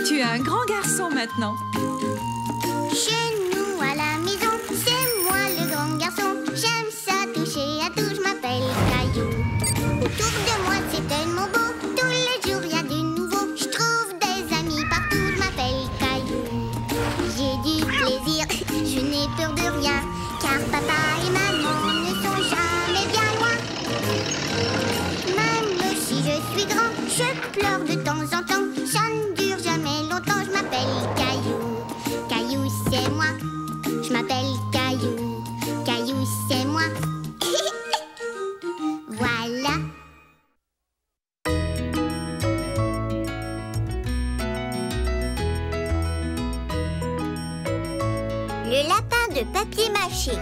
Tu es un grand garçon maintenant. Chez nous à la maison, c'est moi le grand garçon. J'aime ça toucher à tout, je m'appelle Caillou. Autour de moi c'est tellement beau, tous les jours il y a du nouveau. Je trouve des amis partout, je m'appelle Caillou. J'ai du plaisir, je n'ai peur de rien, car papa et maman ne sont jamais bien loin. Même si je suis grand, je pleure de temps en temps. Ça ne dure jamais longtemps, je m'appelle Caillou. Caillou c'est moi, je m'appelle Caillou. Caillou c'est moi. Voilà. Le lapin de papier mâché.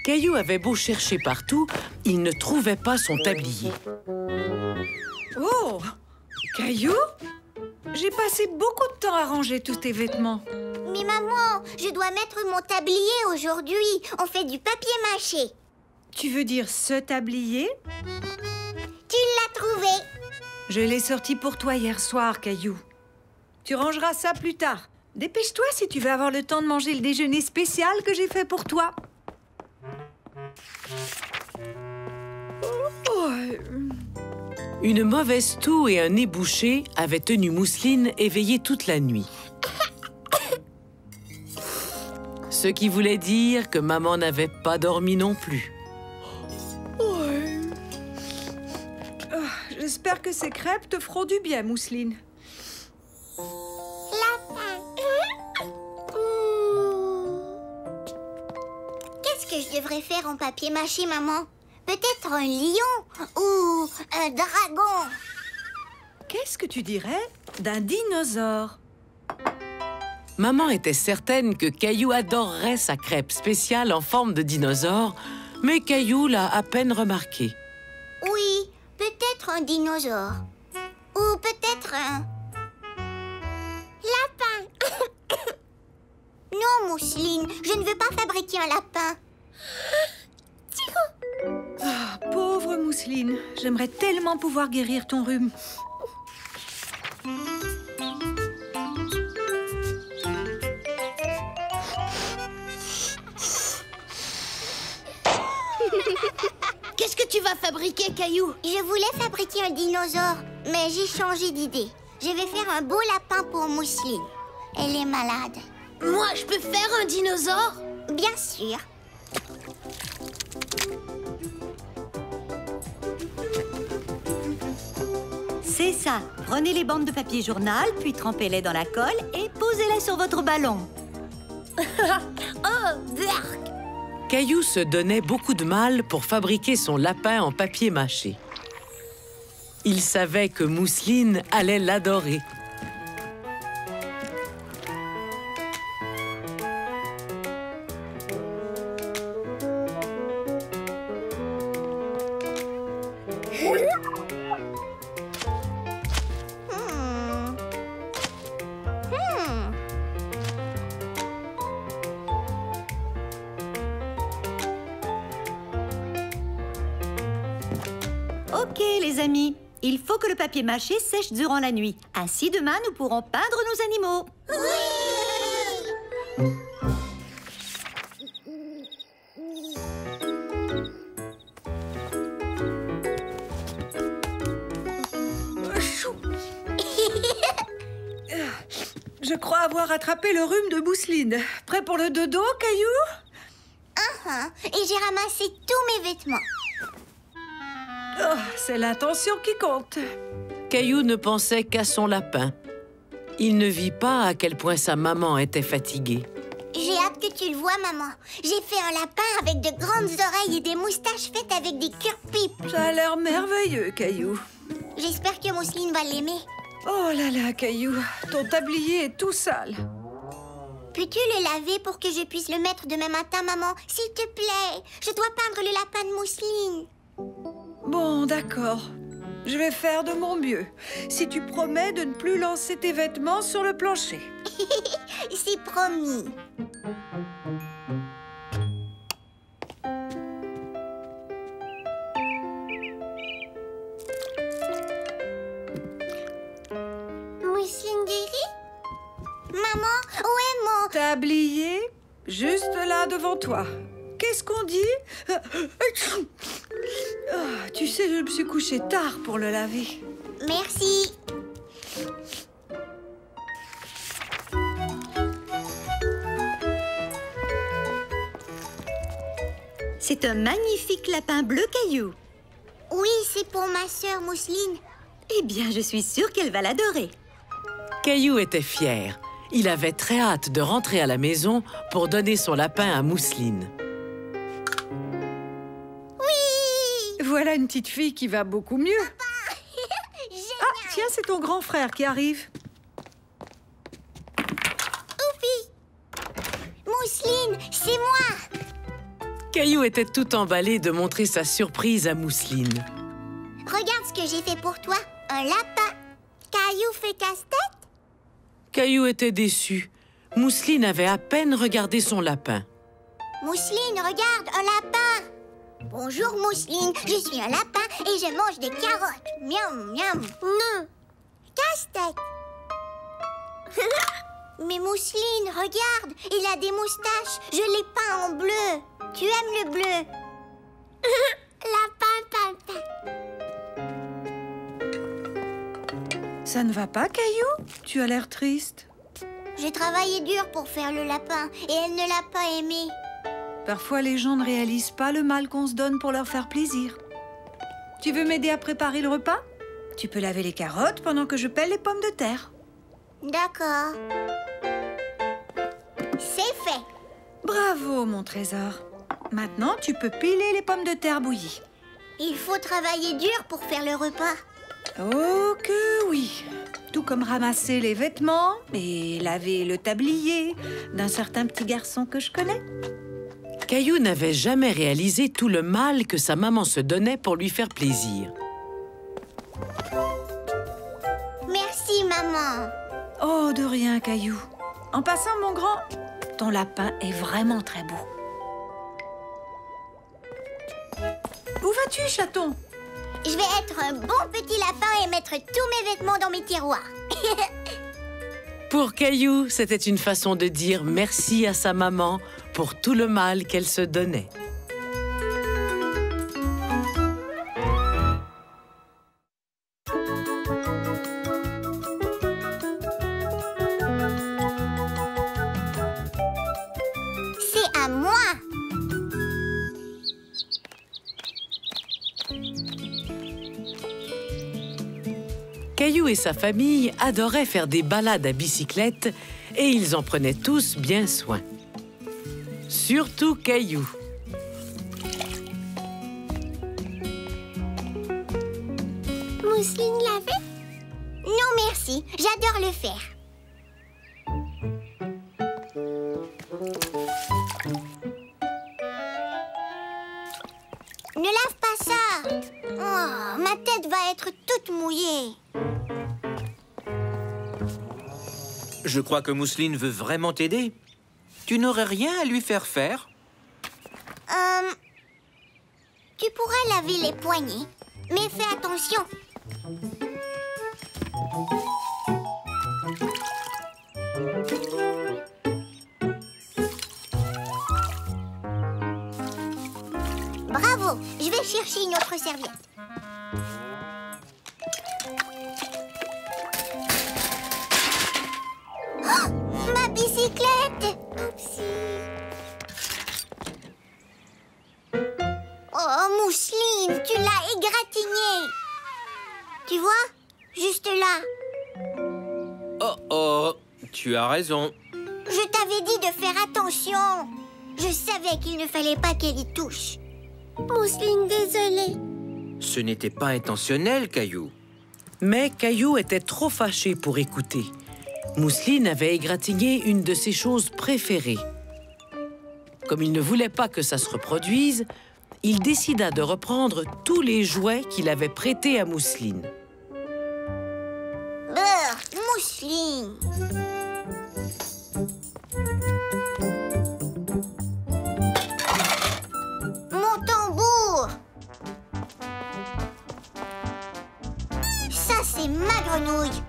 Caillou avait beau chercher partout, il ne trouvait pas son tablier. Oh! Caillou? J'ai passé beaucoup de temps à ranger tous tes vêtements. Mais maman, je dois mettre mon tablier aujourd'hui. On fait du papier mâché. Tu veux dire ce tablier? Tu l'as trouvé? Je l'ai sorti pour toi hier soir, Caillou. Tu rangeras ça plus tard. Dépêche-toi si tu veux avoir le temps de manger le déjeuner spécial que j'ai fait pour toi. Une mauvaise toux et un nez bouché avaient tenu Mousseline éveillée toute la nuit. Ce qui voulait dire que maman n'avait pas dormi non plus. J'espère que ces crêpes te feront du bien, Mousseline. Qu'est-ce que je devrais faire en papier mâché, maman? Peut-être un lion ou un dragon. Qu'est-ce que tu dirais d'un dinosaure? Maman était certaine que Caillou adorerait sa crêpe spéciale en forme de dinosaure, mais Caillou l'a à peine remarqué. Oui, peut-être un dinosaure. Ou peut-être un... lapin. Non, Mousseline, je ne veux pas fabriquer un lapin. Ah, pauvre Mousseline, j'aimerais tellement pouvoir guérir ton rhume. Qu'est-ce que tu vas fabriquer, Caillou? Je voulais fabriquer un dinosaure, mais j'ai changé d'idée. Je vais faire un beau lapin pour Mousseline. Elle est malade. Moi, je peux faire un dinosaure? Bien sûr. C'est ça. Prenez les bandes de papier journal, puis trempez-les dans la colle et posez-les sur votre ballon. Oh, berk! Caillou se donnait beaucoup de mal pour fabriquer son lapin en papier mâché. Il savait que Mousseline allait l'adorer. Ok, les amis. Il faut que le papier mâché sèche durant la nuit. Ainsi, demain, nous pourrons peindre nos animaux. Je crois avoir attrapé le rhume de Mousseline. Prêt pour le dodo, Caillou? Et j'ai ramassé tous mes vêtements. Oh, c'est l'intention qui compte. Caillou ne pensait qu'à son lapin. Il ne vit pas à quel point sa maman était fatiguée. J'ai hâte que tu le vois, maman. J'ai fait un lapin avec de grandes oreilles et des moustaches faites avec des cure-pipes. Ça a l'air merveilleux, Caillou. J'espère que Mousseline va l'aimer. Oh là là, Caillou, ton tablier est tout sale. Peux-tu le laver pour que je puisse le mettre demain matin, maman? S'il te plaît, je dois peindre le lapin de Mousseline. Bon, d'accord. Je vais faire de mon mieux. Si tu promets de ne plus lancer tes vêtements sur le plancher. C'est promis. Mousseline guérie? Maman, où est mon... Tablier, juste là devant toi. Qu'est-ce qu'on dit? Ah, tu sais, je me suis couchée tard pour le laver. Merci. C'est un magnifique lapin bleu, Caillou. Oui, c'est pour ma sœur Mousseline. Eh bien, je suis sûre qu'elle va l'adorer. Caillou était fier. Il avait très hâte de rentrer à la maison pour donner son lapin à Mousseline. Oui! Voilà une petite fille qui va beaucoup mieux. Ah, tiens, c'est ton grand frère qui arrive. Oupi! Mousseline, c'est moi! Caillou était tout emballé de montrer sa surprise à Mousseline. Regarde ce que j'ai fait pour toi. Un lapin. Caillou fait casse-tête? Caillou était déçu. Mousseline avait à peine regardé son lapin. Mousseline, regarde, un lapin. Bonjour Mousseline, je suis un lapin et je mange des carottes. Miam, miam. Non. Casse-tête. Mais Mousseline, regarde, il a des moustaches. Je l'ai peint en bleu. Tu aimes le bleu? Lapin, lapin. Ça ne va pas, Caillou? Tu as l'air triste. J'ai travaillé dur pour faire le lapin et elle ne l'a pas aimé. Parfois, les gens ne réalisent pas le mal qu'on se donne pour leur faire plaisir. Tu veux m'aider à préparer le repas? Tu peux laver les carottes pendant que je pèle les pommes de terre. D'accord. C'est fait. Bravo, mon trésor. Maintenant, tu peux piler les pommes de terre bouillies. Il faut travailler dur pour faire le repas. Oh que oui. Tout comme ramasser les vêtements et laver le tablier d'un certain petit garçon que je connais. Caillou n'avait jamais réalisé tout le mal que sa maman se donnait pour lui faire plaisir. Merci, maman. Oh, de rien, Caillou. En passant, mon grand, ton lapin est vraiment très beau. Où vas-tu, chaton? Je vais être un bon petit lapin et mettre tous mes vêtements dans mes tiroirs. Pour Caillou, c'était une façon de dire merci à sa maman pour tout le mal qu'elle se donnait. C'est à moi. Caillou et sa famille adoraient faire des balades à bicyclette et ils en prenaient tous bien soin. Surtout Caillou. Mousseline l'a fait? Non, merci. J'adore le faire. Ne lave pas ça. Oh, ma tête va être toute mouillée. Je crois que Mousseline veut vraiment t'aider. Tu n'aurais rien à lui faire faire? Tu pourrais laver les poignets, mais fais attention. Bravo, je vais chercher une autre serviette. Oh, ma bicyclette! Oupsie. Oh, Mousseline, tu l'as égratignée. Tu vois? Juste là. Oh oh, tu as raison. Je t'avais dit de faire attention. Je savais qu'il ne fallait pas qu'elle y touche. Mousseline, désolée. Ce n'était pas intentionnel, Caillou. Mais Caillou était trop fâché pour écouter. Mousseline avait égratigné une de ses choses préférées. Comme il ne voulait pas que ça se reproduise, il décida de reprendre tous les jouets qu'il avait prêtés à Mousseline. Mousseline. Mon tambour. Ça, c'est ma grenouille.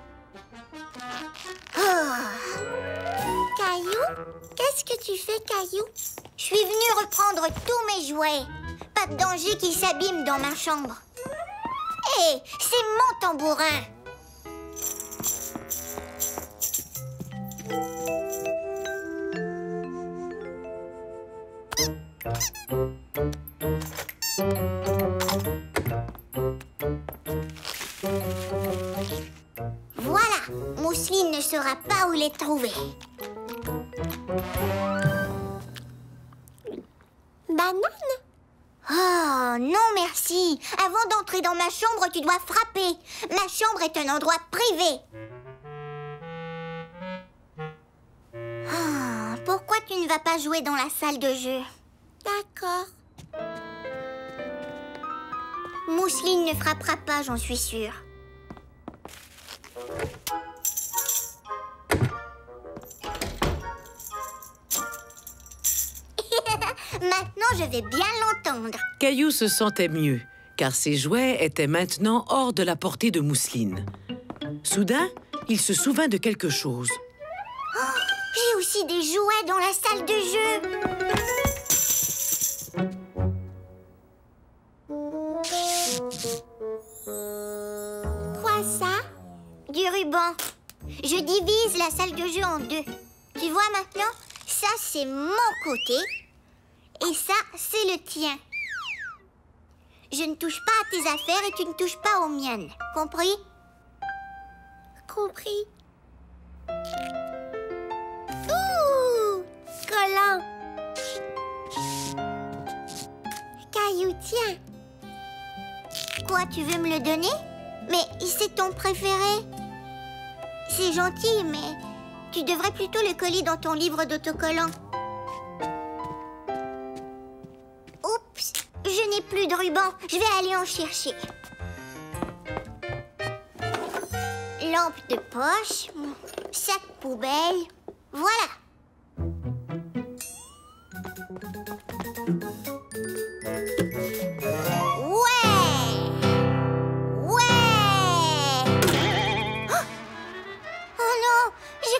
Caillou? Qu'est-ce que tu fais, Caillou? Je suis venue reprendre tous mes jouets. Pas de danger qu'ils s'abîment dans ma chambre. Hé, c'est mon tambourin. Voilà, Mousseline ne saura pas où les trouver. Banane? Oh, non merci. Avant d'entrer dans ma chambre, tu dois frapper. Ma chambre est un endroit privé. Oh, pourquoi tu ne vas pas jouer dans la salle de jeu? D'accord. Mousseline ne frappera pas, j'en suis sûre. Maintenant, je vais bien l'entendre. Caillou se sentait mieux, car ses jouets étaient maintenant hors de la portée de Mousseline. Soudain, il se souvint de quelque chose. Oh, j'ai aussi des jouets dans la salle de jeu. Quoi ça? Du ruban. Je divise la salle de jeu en deux. Tu vois maintenant? Ça, c'est mon côté. Et ça, c'est le tien. Je ne touche pas à tes affaires et tu ne touches pas aux miennes. Compris? Compris. Ouh! Collant. Caillou, tiens. Quoi, tu veux me le donner? Mais c'est ton préféré. C'est gentil, mais tu devrais plutôt le coller dans ton livre d'autocollants. Oups, je n'ai plus de ruban. Je vais aller en chercher. Lampe de poche, sac poubelle. Voilà.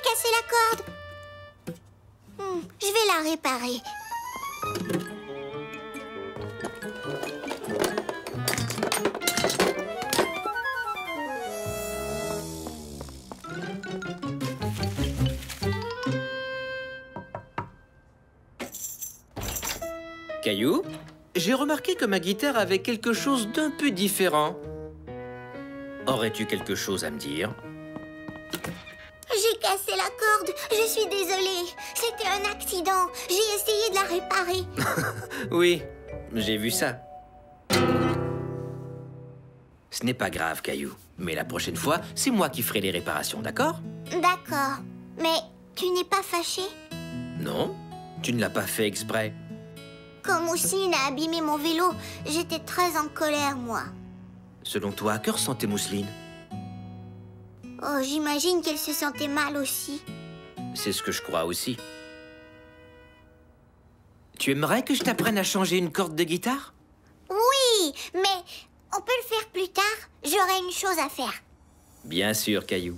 Cassé la corde. Je vais la réparer. Caillou, j'ai remarqué que ma guitare avait quelque chose d'un peu différent. Aurais-tu quelque chose à me dire? J'ai cassé la corde. Je suis désolée. C'était un accident. J'ai essayé de la réparer. Oui, j'ai vu ça. Ce n'est pas grave, Caillou. Mais la prochaine fois, c'est moi qui ferai les réparations, d'accord? D'accord. Mais tu n'es pas fâché? Non, tu ne l'as pas fait exprès. Quand Mousseline a abîmé mon vélo, j'étais très en colère, moi. Selon toi, à que ressentait Mousseline? Oh, j'imagine qu'elle se sentait mal aussi. C'est ce que je crois aussi. Tu aimerais que je t'apprenne à changer une corde de guitare? Oui, mais on peut le faire plus tard. J'aurai une chose à faire. Bien sûr, Caillou.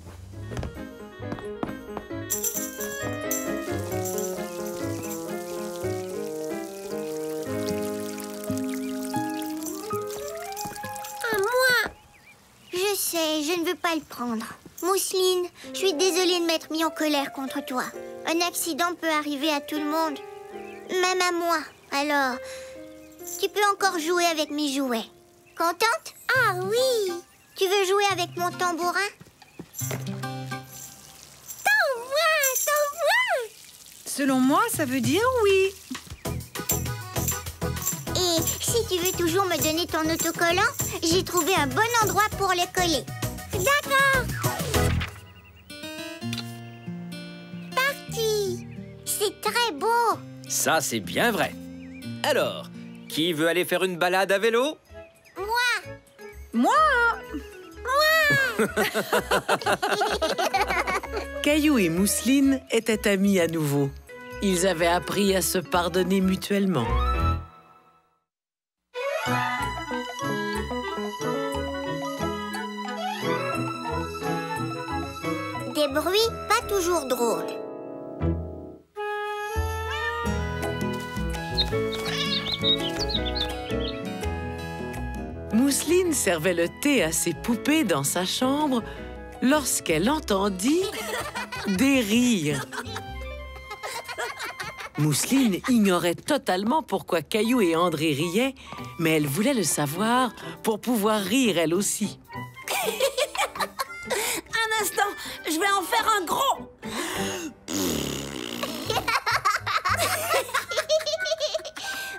À moi. Je sais, je ne veux pas le prendre. Mousseline, je suis désolée de m'être mis en colère contre toi. Un accident peut arriver à tout le monde, même à moi. Alors, tu peux encore jouer avec mes jouets. Contente? Ah oui! Tu veux jouer avec mon tambourin? Tambourin! Selon moi, ça veut dire oui. Et si tu veux toujours me donner ton autocollant, j'ai trouvé un bon endroit pour le coller. D'accord! Parti! C'est très beau! Ça, c'est bien vrai. Alors, Qui veut aller faire une balade à vélo? Moi? Caillou et Mousseline étaient amis à nouveau. Ils avaient appris à se pardonner mutuellement. Des bruits pas toujours drôles. Mousseline servait le thé à ses poupées dans sa chambre lorsqu'elle entendit des rires. Mousseline ignorait totalement pourquoi Caillou et André riaient, mais elle voulait le savoir pour pouvoir rire elle aussi. Un instant, je vais en faire un gros.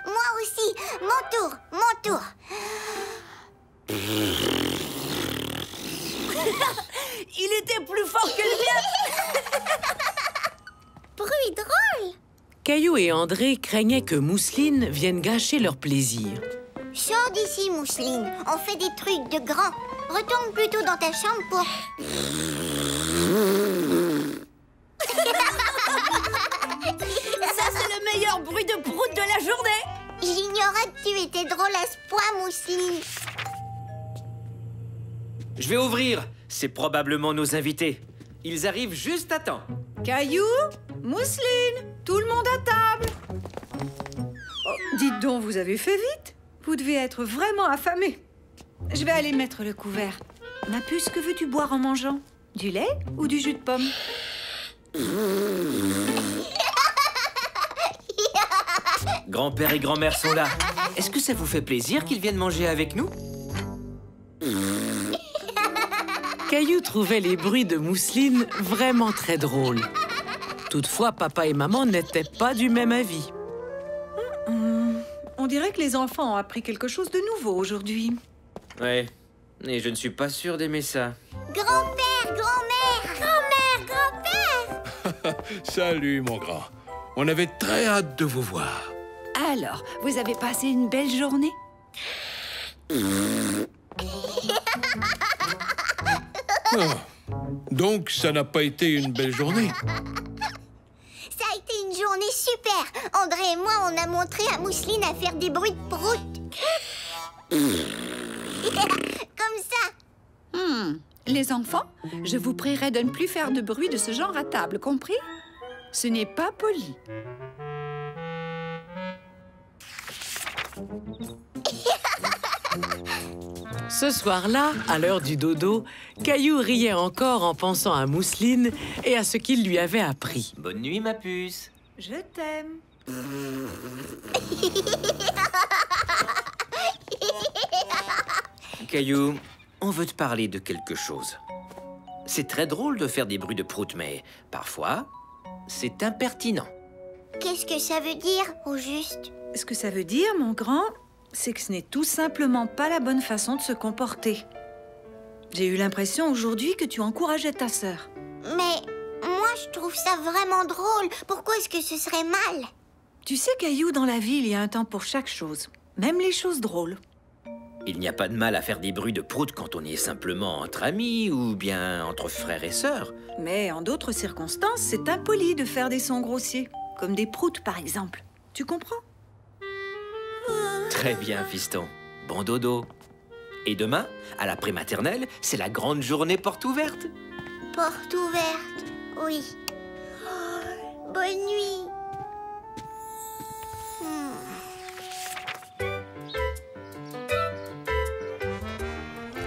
Moi aussi, mon tour. Il était plus fort que le mien. Bruit drôle. Caillou et André craignaient que Mousseline vienne gâcher leur plaisir. Sors d'ici, Mousseline. On fait des trucs de grands. Retourne plutôt dans ta chambre pour... Ça, c'est le meilleur bruit de prout de la journée. J'ignorais que tu étais drôle à ce point, Mousseline. Je vais ouvrir. C'est probablement nos invités. Ils arrivent juste à temps. Caillou? Mousseline? Tout le monde à table? Oh, dites donc, vous avez fait vite. Vous devez être vraiment affamés. Je vais aller mettre le couvert. Ma puce, que veux-tu boire en mangeant? Du lait ou du jus de pomme? Grand-père et grand-mère sont là. Est-ce que ça vous fait plaisir qu'ils viennent manger avec nous? Caillou trouvait les bruits de Mousseline vraiment très drôles. Toutefois, papa et maman n'étaient pas du même avis. On dirait que les enfants ont appris quelque chose de nouveau aujourd'hui. Ouais, et je ne suis pas sûr d'aimer ça. Grand-père, grand-mère, grand-mère, grand-père. Salut, mon grand. On avait très hâte de vous voir. Alors, vous avez passé une belle journée? Donc, ça n'a pas été une belle journée. Ça a été une journée super. André et moi, on a montré à Mousseline à faire des bruits de prout. Comme ça. Les enfants, je vous prierai de ne plus faire de bruit de ce genre à table, compris? Ce n'est pas poli. Ce soir-là, à l'heure du dodo, Caillou riait encore en pensant à Mousseline et à ce qu'il lui avait appris. Bonne nuit, ma puce. Je t'aime. Caillou, on veut te parler de quelque chose. C'est très drôle de faire des bruits de prout, mais parfois, c'est impertinent. Qu'est-ce que ça veut dire, au juste? Ce que ça veut dire, mon grand, c'est que ce n'est tout simplement pas la bonne façon de se comporter. J'ai eu l'impression aujourd'hui que tu encourageais ta sœur. Mais moi, je trouve ça vraiment drôle. Pourquoi est-ce que ce serait mal? Tu sais, Caillou, dans la vie, il y a un temps pour chaque chose, même les choses drôles. Il n'y a pas de mal à faire des bruits de prout quand on y est simplement entre amis ou bien entre frères et sœurs. Mais en d'autres circonstances, c'est impoli de faire des sons grossiers, comme des proutes, par exemple. Tu comprends? Très bien, fiston. Bon dodo. Et demain, à la prématernelle, c'est la grande journée porte ouverte. Porte ouverte, oui. Oh, bonne nuit.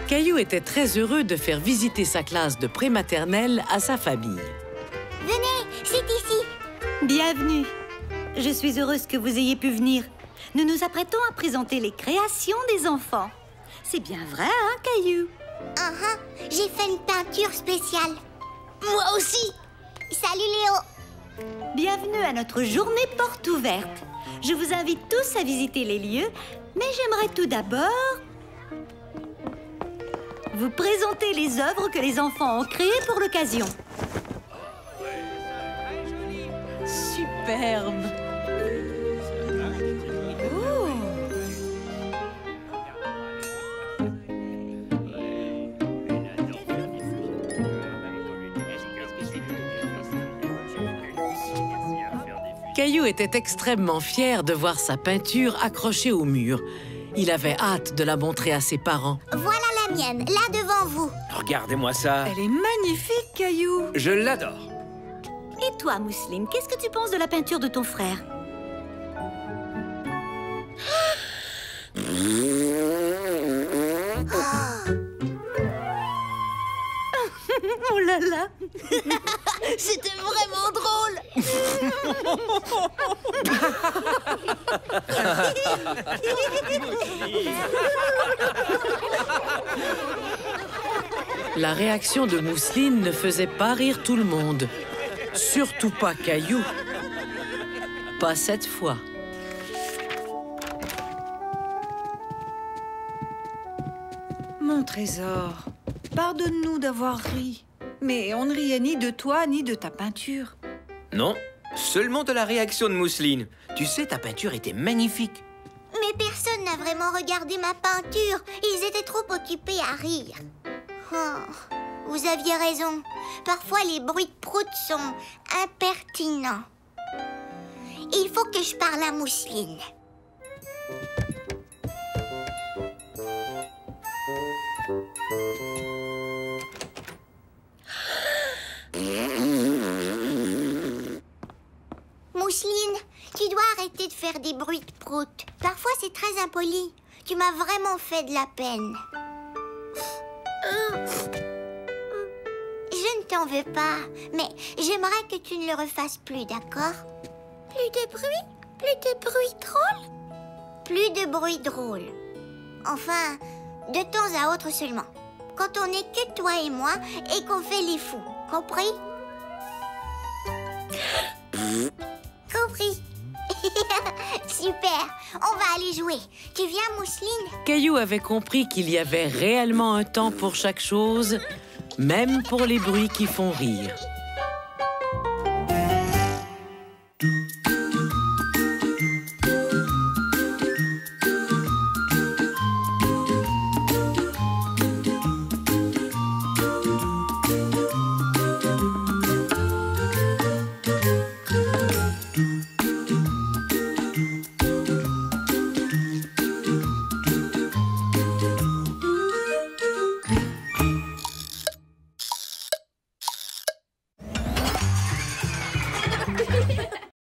Caillou était très heureux de faire visiter sa classe de prématernelle à sa famille. Venez, c'est ici. Bienvenue. Je suis heureuse que vous ayez pu venir. Nous nous apprêtons à présenter les créations des enfants. C'est bien vrai, hein, Caillou? J'ai fait une peinture spéciale. Moi aussi. Salut, Léo. Bienvenue à notre journée porte ouverte. Je vous invite tous à visiter les lieux, mais j'aimerais tout d'abord vous présenter les œuvres que les enfants ont créées pour l'occasion. Superbe. Caillou était extrêmement fier de voir sa peinture accrochée au mur. Il avait hâte de la montrer à ses parents. Voilà la mienne, là devant vous. Regardez-moi ça. Elle est magnifique, Caillou. Je l'adore. Et toi, Mousseline, qu'est-ce que tu penses de la peinture de ton frère? Oh là là! C'était vraiment drôle. La réaction de Mousseline ne faisait pas rire tout le monde. Surtout pas Caillou. Pas cette fois. Mon trésor, pardonne-nous d'avoir ri. Mais on ne riait ni de toi, ni de ta peinture. Non, seulement de la réaction de Mousseline. Tu sais, ta peinture était magnifique. Mais personne n'a vraiment regardé ma peinture. Ils étaient trop occupés à rire. Oh, vous aviez raison. Parfois, les bruits de prout sont impertinents. Il faut que je parle à Mousseline. Mousseline, tu dois arrêter de faire des bruits de prout. Parfois, c'est très impoli. Tu m'as vraiment fait de la peine. Je ne t'en veux pas, mais j'aimerais que tu ne le refasses plus, d'accord? Plus de bruit? Plus de bruit drôle? Plus de bruit drôle. Enfin, de temps à autre seulement. Quand on n'est que toi et moi et qu'on fait les fous. Compris? Compris. Super. On va aller jouer. Tu viens, Mousseline? Caillou avait compris qu'il y avait réellement un temps pour chaque chose, même pour les bruits qui font rire.